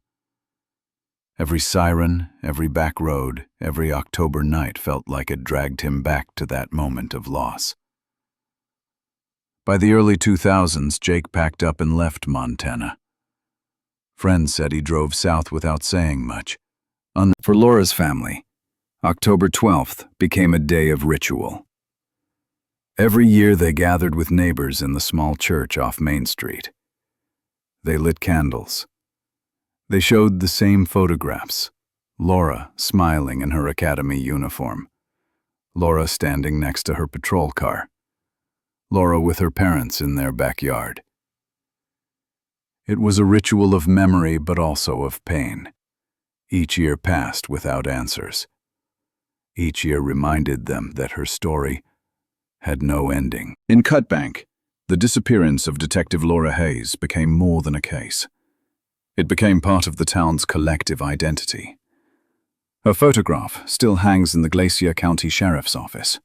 Speaker 1: Every siren, every back road, every October night felt like it dragged him back to that moment of loss. By the early 2000s, Jake packed up and left Montana. Friends said he drove south without saying much. For Laura's family, October 12th became a day of ritual. Every year they gathered with neighbors in the small church off Main Street. They lit candles. They showed the same photographs, Laura smiling in her academy uniform, Laura standing next to her patrol car, Laura with her parents in their backyard. It was a ritual of memory but also of pain. Each year passed without answers. Each year reminded them that her story had no ending. In Cutbank, the disappearance of Detective Laura Hayes became more than a case. It became part of the town's collective identity. Her photograph still hangs in the Glacier County Sheriff's Office.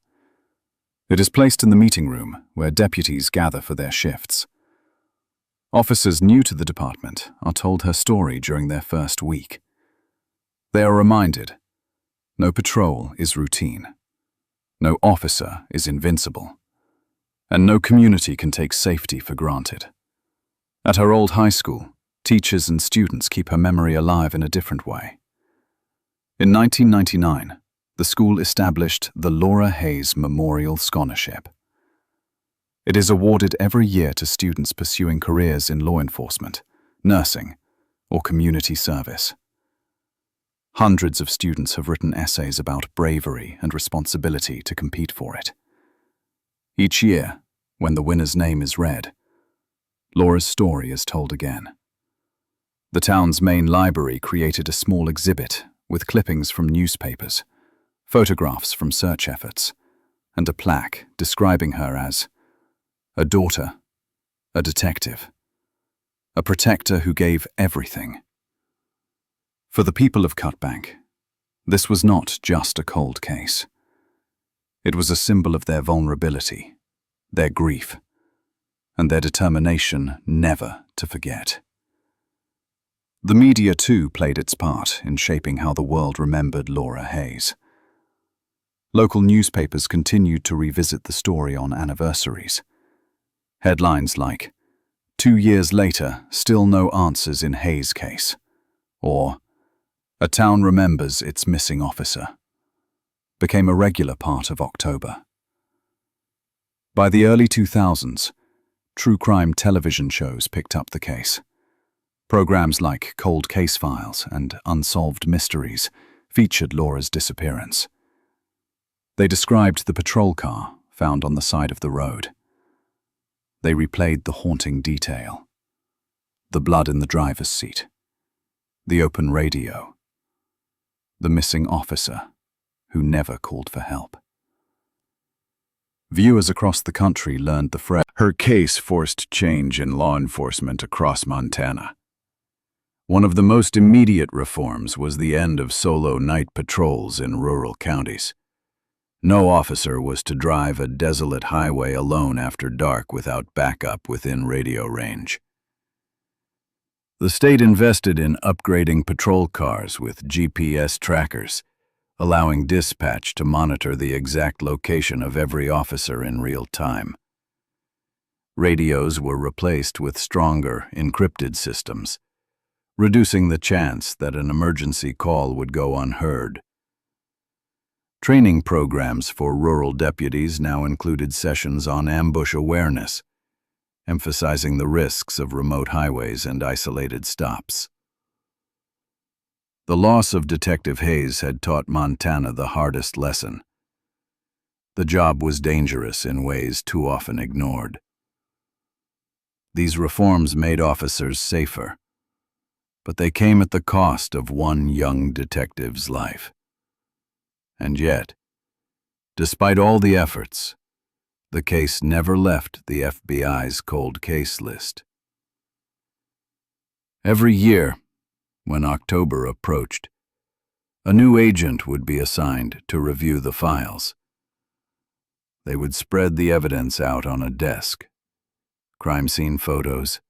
Speaker 1: It is placed in the meeting room where deputies gather for their shifts. Officers new to the department are told her story during their first week. They are reminded, no patrol is routine, no officer is invincible, and no community can take safety for granted. At her old high school, teachers and students keep her memory alive in a different way. In 1999, the school established the Laura Hayes Memorial Scholarship. It is awarded every year to students pursuing careers in law enforcement, nursing, or community service. Hundreds of students have written essays about bravery and responsibility to compete for it. Each year, when the winner's name is read, Laura's story is told again. The town's main library created a small exhibit with clippings from newspapers, photographs from search efforts, and a plaque describing her as a daughter, a detective, a protector who gave everything. For the people of Cutbank, this was not just a cold case. It was a symbol of their vulnerability, their grief, and their determination never to forget. The media, too, played its part in shaping how the world remembered Laura Hayes. Local newspapers continued to revisit the story on anniversaries. Headlines like, "2 years later, still no answers in Hayes case," or "A town remembers its missing officer," became a regular part of October. By the early 2000s, true crime television shows picked up the case. Programs like Cold Case Files and Unsolved Mysteries featured Laura's disappearance. They described the patrol car found on the side of the road. They replayed the haunting detail: the blood in the driver's seat, the open radio, the missing officer who never called for help. Viewers across the country learned the phrase. Her case forced change in law enforcement across Montana. One of the most immediate reforms was the end of solo night patrols in rural counties. No officer was to drive a desolate highway alone after dark without backup within radio range. The state invested in upgrading patrol cars with GPS trackers, allowing dispatch to monitor the exact location of every officer in real time. Radios were replaced with stronger, encrypted systems, reducing the chance that an emergency call would go unheard. Training programs for rural deputies now included sessions on ambush awareness, emphasizing the risks of remote highways and isolated stops. The loss of Detective Hayes had taught Montana the hardest lesson. The job was dangerous in ways too often ignored. These reforms made officers safer, but they came at the cost of one young detective's life. And yet, despite all the efforts, the case never left the FBI's cold case list. Every year, when October approached, a new agent would be assigned to review the files. They would spread the evidence out on a desk: crime scene photos,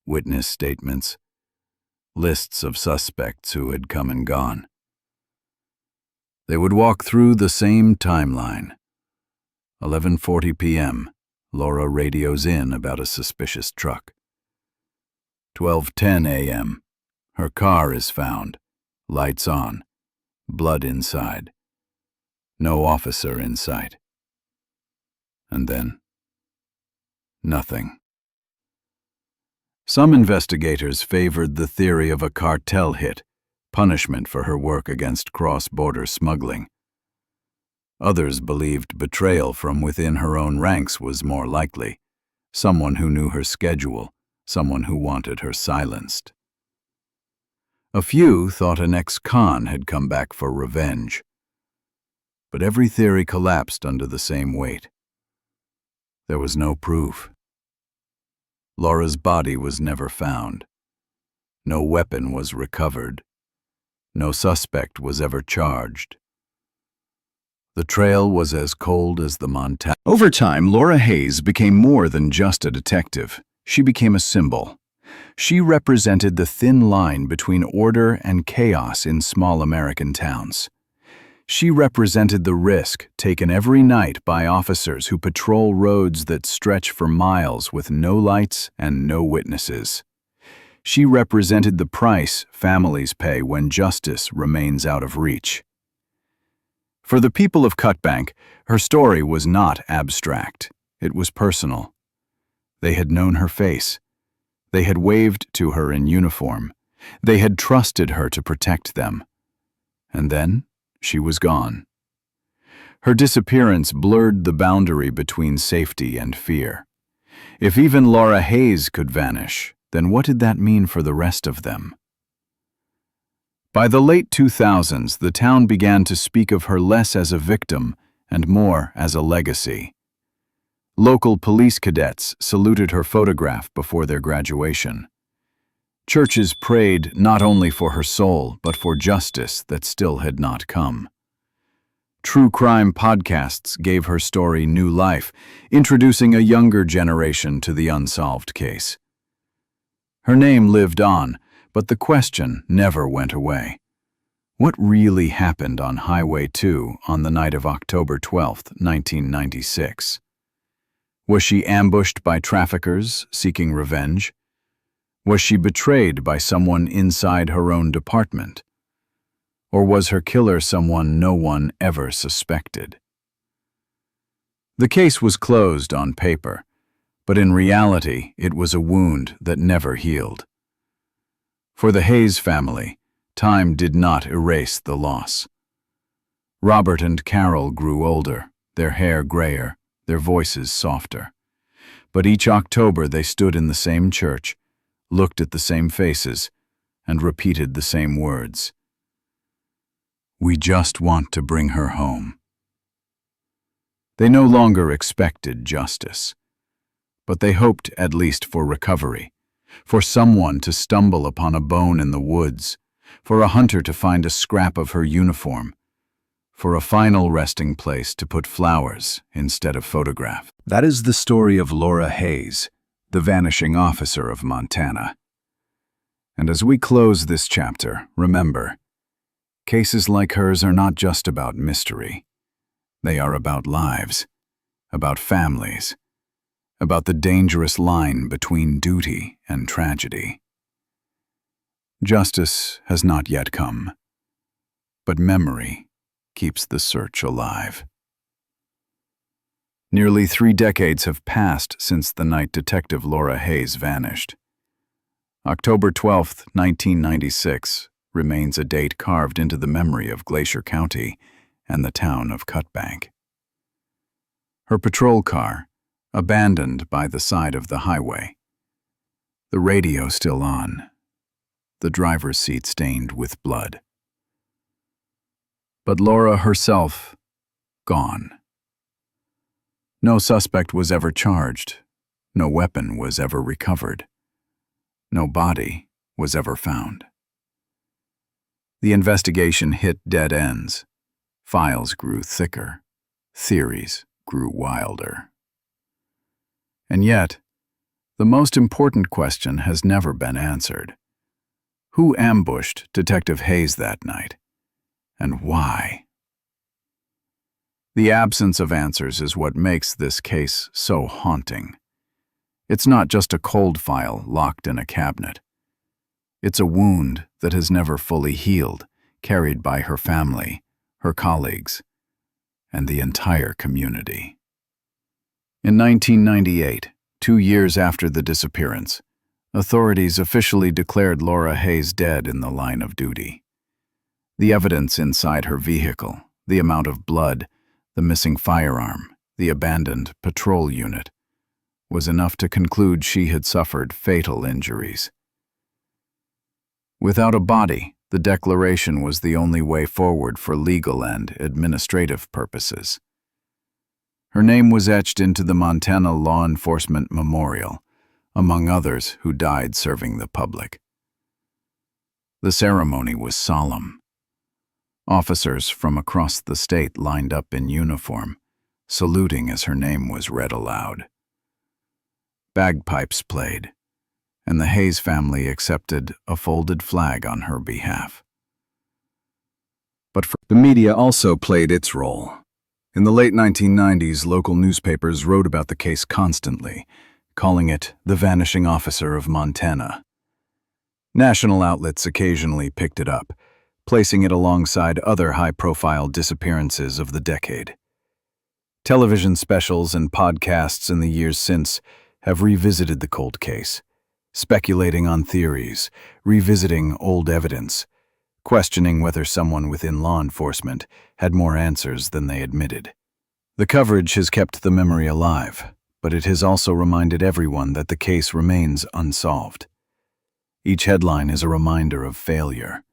Speaker 1: witness statements, lists of suspects who had come and gone. They would walk through the same timeline: 11:40 p.m., Laura radios in about a suspicious truck. 12:10 a.m. Her car is found. Lights on. Blood inside. No officer in sight. And then, nothing. Some investigators favored the theory of a cartel hit, punishment for her work against cross-border smuggling. Others believed betrayal from within her own ranks was more likely, someone who knew her schedule, someone who wanted her silenced. A few thought an ex-con had come back for revenge. But every theory collapsed under the same weight. There was no proof. Laura's body was never found. No weapon was recovered. No suspect was ever charged. The trail was as cold as the Montana.
Speaker 2: Over time, Laura Hayes became more than just a detective. She became a symbol. She represented the thin line between order and chaos in small American towns. She represented the risk taken every night by officers who patrol roads that stretch for miles with no lights and no witnesses. She represented the price families pay when justice remains out of reach. For the people of Cutbank, her story was not abstract. It was personal. They had known her face. They had waved to her in uniform. They had trusted her to protect them. And then she was gone. Her disappearance blurred the boundary between safety and fear. If even Laura Hayes could vanish, then what did that mean for the rest of them? By the late 2000s, the town began to speak of her less as a victim and more as a legacy. Local police cadets saluted her photograph before their graduation. Churches prayed not only for her soul, but for justice that still had not come. True crime podcasts gave her story new life, introducing a younger generation to the unsolved case. Her name lived on, but the question never went away. What really happened on Highway 2 on the night of October 12, 1996? Was she ambushed by traffickers seeking revenge? Was she betrayed by someone inside her own department? Or was her killer someone no one ever suspected? The case was closed on paper, but in reality it was a wound that never healed. For the Hayes family, time did not erase the loss. Robert and Carol grew older, their hair grayer, their voices softer. But each October they stood in the same church, looked at the same faces, and repeated the same words. We just want to bring her home. They no longer expected justice, but they hoped at least for recovery, for someone to stumble upon a bone in the woods, for a hunter to find a scrap of her uniform, for a final resting place to put flowers instead of photograph. That is the story of Laura Hayes, the vanishing officer of Montana. And as we close this chapter, remember, cases like hers are not just about mystery. They are about lives, about families, about the dangerous line between duty and tragedy. Justice has not yet come, but memory keeps the search alive. Nearly 3 decades have passed since the night Detective Laura Hayes vanished. October 12, 1996, remains a date carved into the memory of Glacier County and the town of Cutbank. Her patrol car, abandoned by the side of the highway. The radio still on, the driver's seat stained with blood. But Laura herself, gone. No suspect was ever charged. No weapon was ever recovered. No body was ever found. The investigation hit dead ends. Files grew thicker. Theories grew wilder. And yet, the most important question has never been answered. Who ambushed Detective Hayes that night? And why?
Speaker 1: The absence of answers is what makes this case so haunting. It's not just a cold file locked in a cabinet. It's a wound that has never fully healed, carried by her family, her colleagues, and the entire community. In 1998, 2 years after the disappearance, authorities officially declared Laura Hayes dead in the line of duty. The evidence inside her vehicle, the amount of blood, the missing firearm, the abandoned patrol unit, was enough to conclude she had suffered fatal injuries. Without a body, the declaration was the only way forward for legal and administrative purposes. Her name was etched into the Montana Law Enforcement Memorial, among others who died serving the public. The ceremony was solemn. Officers from across the state lined up in uniform, saluting as her name was read aloud. Bagpipes played, and the Hayes family accepted a folded flag on her behalf. But the media also played its role. In the late 1990s, local newspapers wrote about the case constantly, calling it the vanishing officer of Montana. National outlets occasionally picked it up, placing it alongside other high-profile disappearances of the decade. Television specials and podcasts in the years since have revisited the cold case, speculating on theories, revisiting old evidence, questioning whether someone within law enforcement had more answers than they admitted. The coverage has kept the memory alive, but it has also reminded everyone that the case remains unsolved. Each headline is a reminder of failure.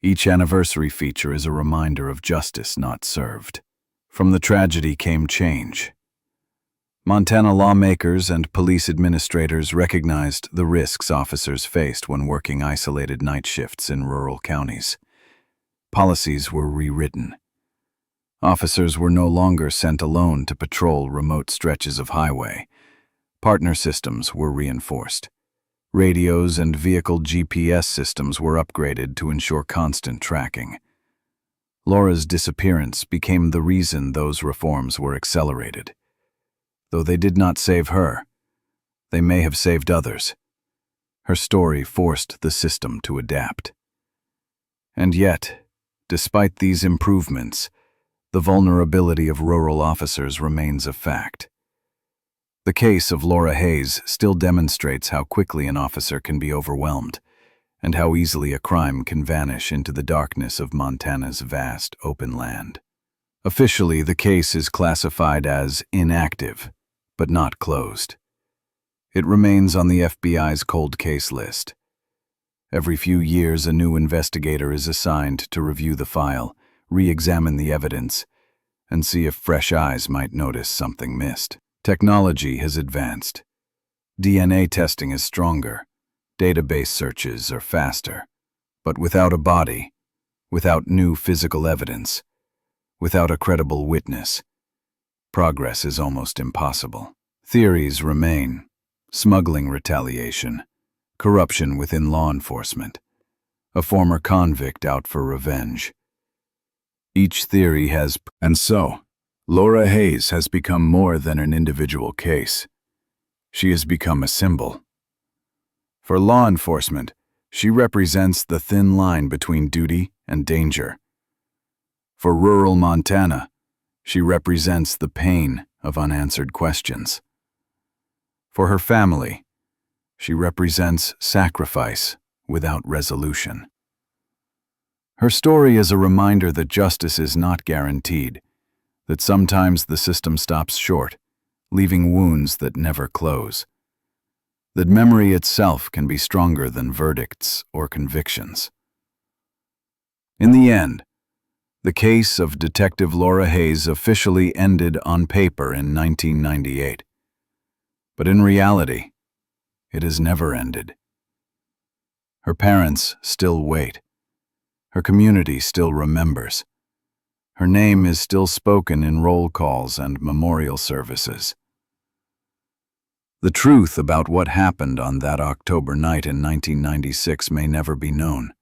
Speaker 1: Each anniversary feature is a reminder of justice not served. From the tragedy came change. Montana lawmakers and police administrators recognized the risks officers faced when working isolated night shifts in rural counties. Policies were rewritten. Officers were no longer sent alone to patrol remote stretches of highway. Partner systems were reinforced. Radios and vehicle GPS systems were upgraded to ensure constant tracking. Laura's disappearance became the reason those reforms were accelerated. Though they did not save her, they may have saved others. Her story forced the system to adapt. And yet, despite these improvements, the vulnerability of rural officers remains a fact. The case of Laura Hayes still demonstrates how quickly an officer can be overwhelmed, and how easily a crime can vanish into the darkness of Montana's vast open land. Officially, the case is classified as inactive, but not closed. It remains on the FBI's cold case list. Every few years, a new investigator is assigned to review the file, re-examine the evidence, and see if fresh eyes might notice something missed. Technology has advanced. DNA testing is stronger. Database searches are faster. But without a body, without new physical evidence, without a credible witness, progress is almost impossible. Theories remain: smuggling retaliation, corruption within law enforcement, a former convict out for revenge. Each theory has, and so, Laura Hayes has become more than an individual case. She has become a symbol. For law enforcement, she represents the thin line between duty and danger. For rural Montana, she represents the pain of unanswered questions. For her family, she represents sacrifice without resolution. Her story is a reminder that justice is not guaranteed, that sometimes the system stops short, leaving wounds that never close, that memory itself can be stronger than verdicts or convictions. In the end, the case of Detective Laura Hayes officially ended on paper in 1998. But in reality, it has never ended. Her parents still wait. Her community still remembers. Her name is still spoken in roll calls and memorial services. The truth about what happened on that October night in 1996 may never be known.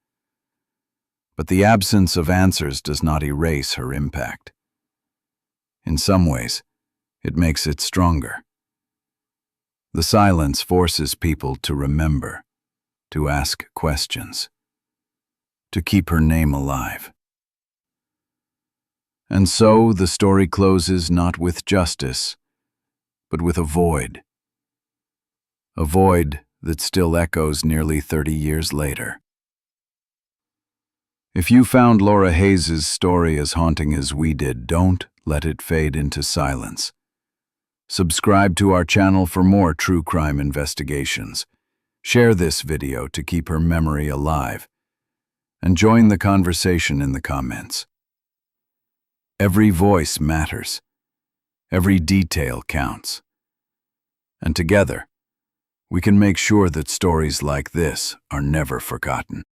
Speaker 1: But the absence of answers does not erase her impact. In some ways, it makes it stronger. The silence forces people to remember, to ask questions, to keep her name alive. And so the story closes not with justice, but with a void that still echoes nearly 30 years later. If you found Laura Hayes' story as haunting as we did, don't let it fade into silence. Subscribe to our channel for more true crime investigations. Share this video to keep her memory alive, and join the conversation in the comments. Every voice matters. Every detail counts. And together, we can make sure that stories like this are never forgotten.